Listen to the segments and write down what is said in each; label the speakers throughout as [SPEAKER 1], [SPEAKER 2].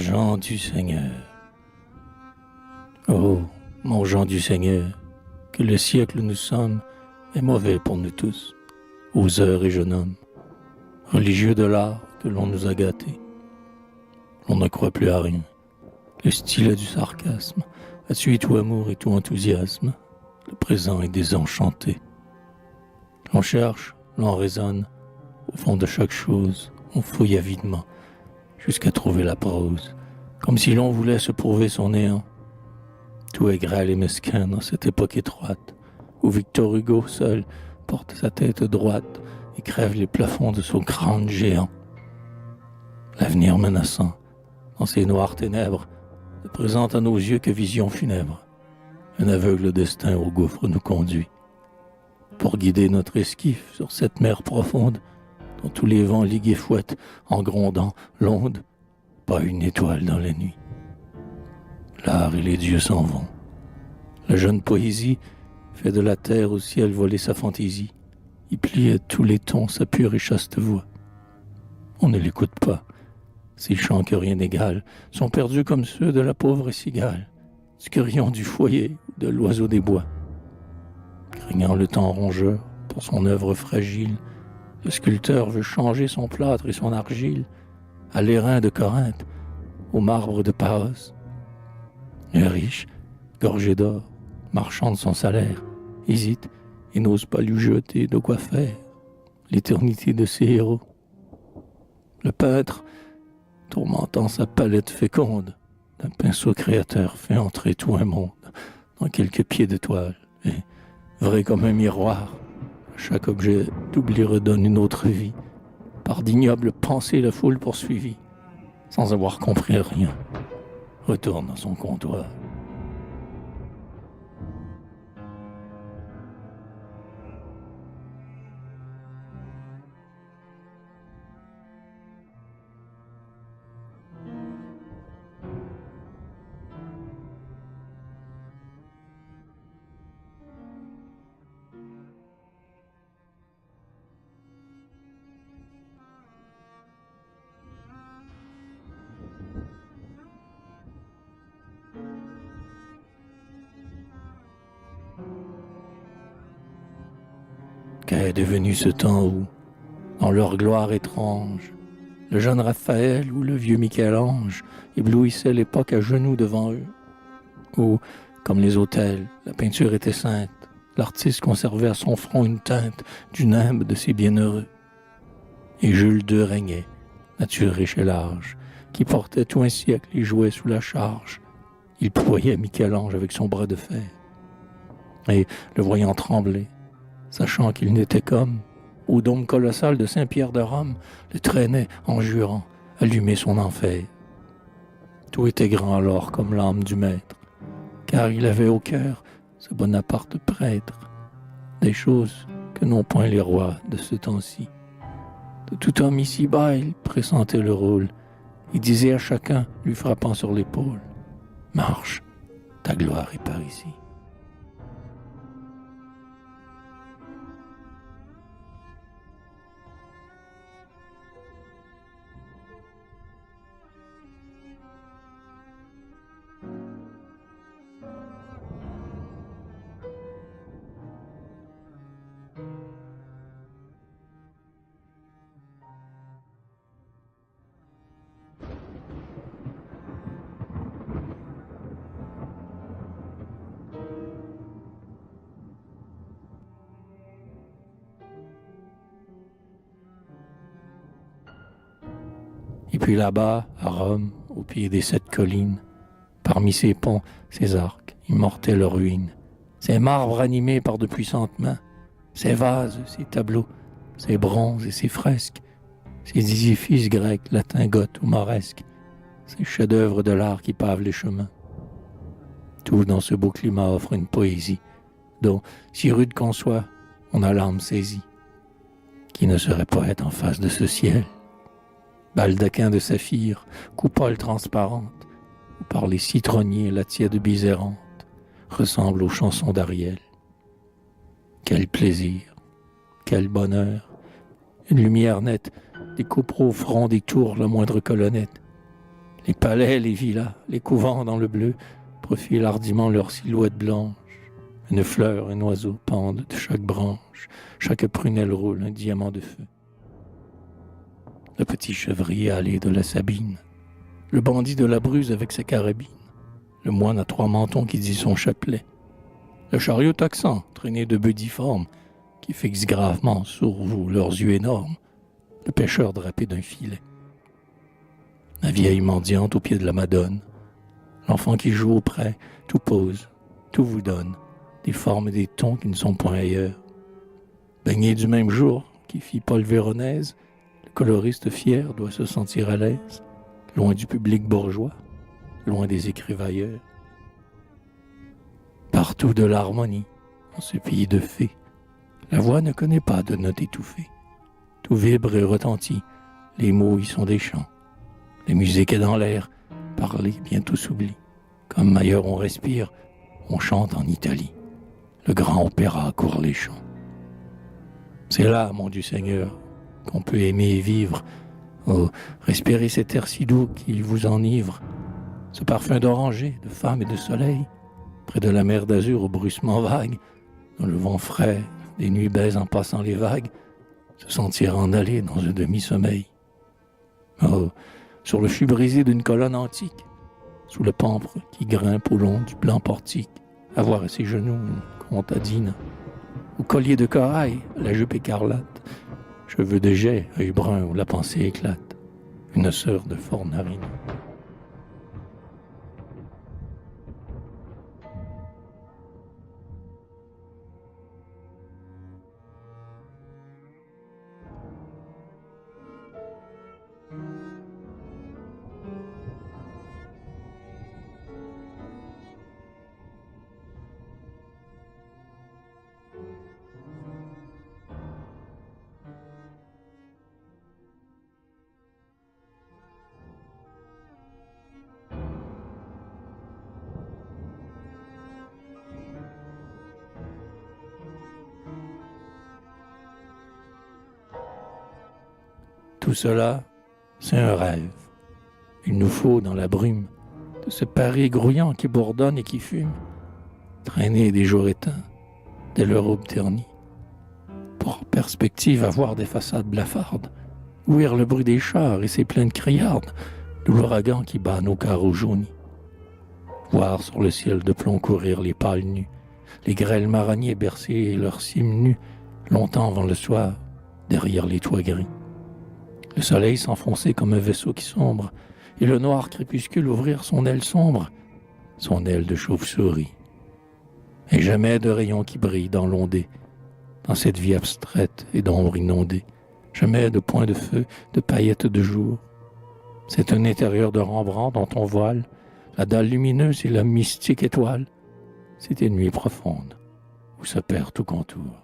[SPEAKER 1] Jean du Seigneur. Oh, mon Jean du Seigneur, que le siècle où nous sommes est mauvais pour nous tous, oseurs et jeunes hommes, religieux de l'art que l'on nous a gâtés. On ne croit plus à rien. Le stylet du sarcasme a tué tout amour et tout enthousiasme. Le présent est désenchanté. L'on cherche, l'on raisonne, au fond de chaque chose, on fouille avidement, jusqu'à trouver la prose, comme si l'on voulait se prouver son néant. Tout est grêle et mesquin dans cette époque étroite, où Victor Hugo seul porte sa tête droite et crève les plafonds de son crâne géant. L'avenir menaçant, dans ces noires ténèbres, ne présente à nos yeux que vision funèbre. Un aveugle destin au gouffre nous conduit. Pour guider notre esquif sur cette mer profonde, dont tous les vents liguent et fouettent en grondant l'onde, pas une étoile dans la nuit. L'art et les dieux s'en vont. La jeune poésie fait de la terre au ciel voler sa fantaisie. Il plie à tous les tons sa pure et chaste voix. On ne l'écoute pas. Ces chants que rien n'égale sont perdus comme ceux de la pauvre cigale, du carillon du foyer ou de l'oiseau des bois. Craignant le temps rongeur pour son œuvre fragile, le sculpteur veut changer son plâtre et son argile à l'airain de Corinthe, au marbre de Paros. Le riche, gorgé d'or, marchand de son salaire, hésite et n'ose pas lui jeter de quoi faire l'éternité de ses héros. Le peintre, tourmentant sa palette féconde, d'un pinceau créateur fait entrer tout un monde dans quelques pieds de toile, et, vrai comme un miroir, chaque objet d'oubli redonne une autre vie. Par d'ignobles pensées, la foule poursuivie, sans avoir compris rien, retourne dans son comptoir. Qu'est devenu ce temps où, dans leur gloire étrange, le jeune Raphaël ou le vieux Michel-Ange éblouissaient l'époque à genoux devant eux, où, comme les autels, la peinture était sainte, l'artiste conservait à son front une teinte du nimbe de ses bienheureux. Et Jules II régnait, nature riche et large, qui portait tout un siècle et jouait sous la charge. Il ployait Michel-Ange avec son bras de fer, et, le voyant trembler, sachant qu'il n'était comme, au dôme colossal de Saint-Pierre de Rome, le traînait en jurant allumer son enfer. Tout était grand alors comme l'âme du maître, car il avait au cœur ce Bonaparte prêtre, des choses que n'ont point les rois de ce temps-ci. De tout homme ici-bas, il pressentait le rôle, et disait à chacun, lui frappant sur l'épaule, « Marche, ta gloire est par ici. » Et puis là-bas, à Rome, au pied des 7 collines, parmi ces ponts, ces arcs, immortels ruines, ces marbres animés par de puissantes mains, ces vases, ces tableaux, ces bronzes et ces fresques, ces édifices grecs, latins, goths ou mauresques, ces chefs-d'œuvre de l'art qui pavent les chemins. Tout dans ce beau climat offre une poésie, dont, si rude qu'on soit, on a l'âme saisie. Qui ne serait poète en face de ce ciel? Baldaquin de saphir, coupole transparente, où par les citronniers la tiède bise errante ressemble aux chansons d'Ariel. Quel plaisir, quel bonheur, une lumière nette découpe au front des tours la moindre colonnette. Les palais, les villas, les couvents dans le bleu profilent hardiment leurs silhouettes blanches. Une fleur, un oiseau pendent de chaque branche, chaque prunelle roule un diamant de feu. Le petit chevrier allé de la Sabine, le bandit de la Bruse avec sa carabine, le moine à 3 mentons qui dit son chapelet, le chariot taxant, traîné de bœufs difformes, qui fixent gravement sur vous leurs yeux énormes, le pêcheur drapé d'un filet, la vieille mendiante au pied de la Madone, l'enfant qui joue auprès, tout pose, tout vous donne, des formes et des tons qui ne sont point ailleurs. Baigné du même jour qui fit Paul Véronèse, le coloriste fier doit se sentir à l'aise, loin du public bourgeois, loin des écrivailleurs. Partout de l'harmonie, en ce pays de fées, la voix ne connaît pas de notes étouffées. Tout vibre et retentit, les mots y sont des chants. La musique est dans l'air, parler bientôt s'oublie. Comme ailleurs on respire, on chante en Italie. Le grand opéra court les champs. C'est là, mon Dieu Seigneur, qu'on peut aimer et vivre. Oh, respirez cet air si doux qui vous enivre, ce parfum d'oranger, de femme et de soleil, près de la mer d'azur au bruissement vague, dans le vent frais, des nuits baisent en passant les vagues, se sentir en aller dans un demi-sommeil. Oh, sur le fût brisé d'une colonne antique, sous le pampre qui grimpe au long du blanc portique, avoir à ses genoux une contadine, au collier de corail, la jupe écarlate, cheveux de jet, œil brun où la pensée éclate, une sœur de fort narine. Tout cela, c'est un rêve. Il nous faut, dans la brume, de ce Paris grouillant qui bourdonne et qui fume, traîner des jours éteints, des leur aube ternie, pour perspective avoir des façades blafardes, ouïr le bruit des chars et ses plaines criardes, de l'ouragan qui bat nos carreaux jaunis, voir sur le ciel de plomb courir les pâles nus, les grêles marronniers bercer leurs cimes nues, longtemps avant le soir, derrière les toits gris. Le soleil s'enfoncer comme un vaisseau qui sombre, et le noir crépuscule ouvrir son aile sombre, son aile de chauve-souris. Et jamais de rayons qui brillent dans l'ondée, dans cette vie abstraite et d'ombre inondée, jamais de points de feu, de paillettes de jour. C'est un intérieur de Rembrandt dans ton voile, la dalle lumineuse et la mystique étoile. C'est une nuit profonde, où se perd tout contour.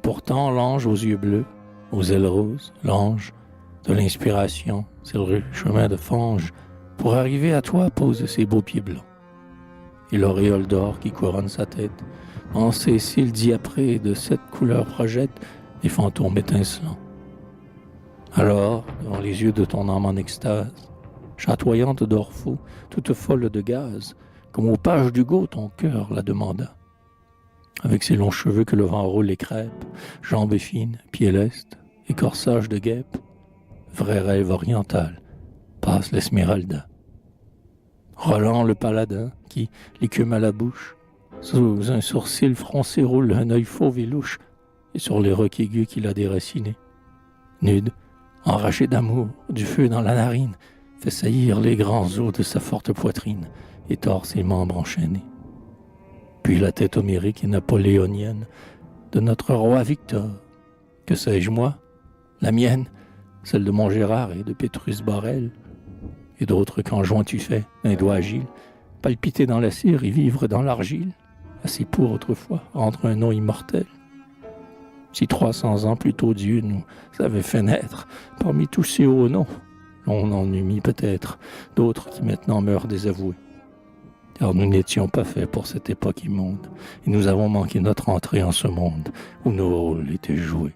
[SPEAKER 1] Pourtant, l'ange aux yeux bleus, aux ailes roses, l'ange de l'inspiration, sur le chemin de fange, pour arriver à toi, pose ses beaux pieds blancs. Et l'auréole d'or qui couronne sa tête, en ses cils diaprés de 7 couleurs projette des fantômes étincelants. Alors, devant les yeux de ton âme en extase, chatoyante d'or faux, toute folle de gaz, comme aux pages d'Hugo ton cœur la demanda. Avec ses longs cheveux que le vent roule et crêpe, jambes fines, pieds lestes, et corsage de guêpe, vrai rêve oriental, passe l'Esmeralda. Roland le paladin, qui, l'écume à la bouche, sous un sourcil froncé roule un œil fauve et louche, et sur les rocs aigus qu'il a déracinés. Nude, enragé d'amour, du feu dans la narine, fait saillir les grands os de sa forte poitrine, et tord ses membres enchaînés. Puis la tête homérique et napoléonienne de notre roi Victor. Que sais-je moi? La mienne, celle de Montgérard et de Pétrus Borel, et d'autres qu'en juin tu fais, d'un doigt agile, palpiter dans la cire et vivre dans l'argile, assez pour autrefois rendre un nom immortel. Si 300 ans plus tôt Dieu nous avait fait naître, parmi tous ces hauts noms, on en eût mis peut-être d'autres qui maintenant meurent désavoués. Car nous n'étions pas faits pour cette époque immonde, et nous avons manqué notre entrée en ce monde où nos rôles étaient joués.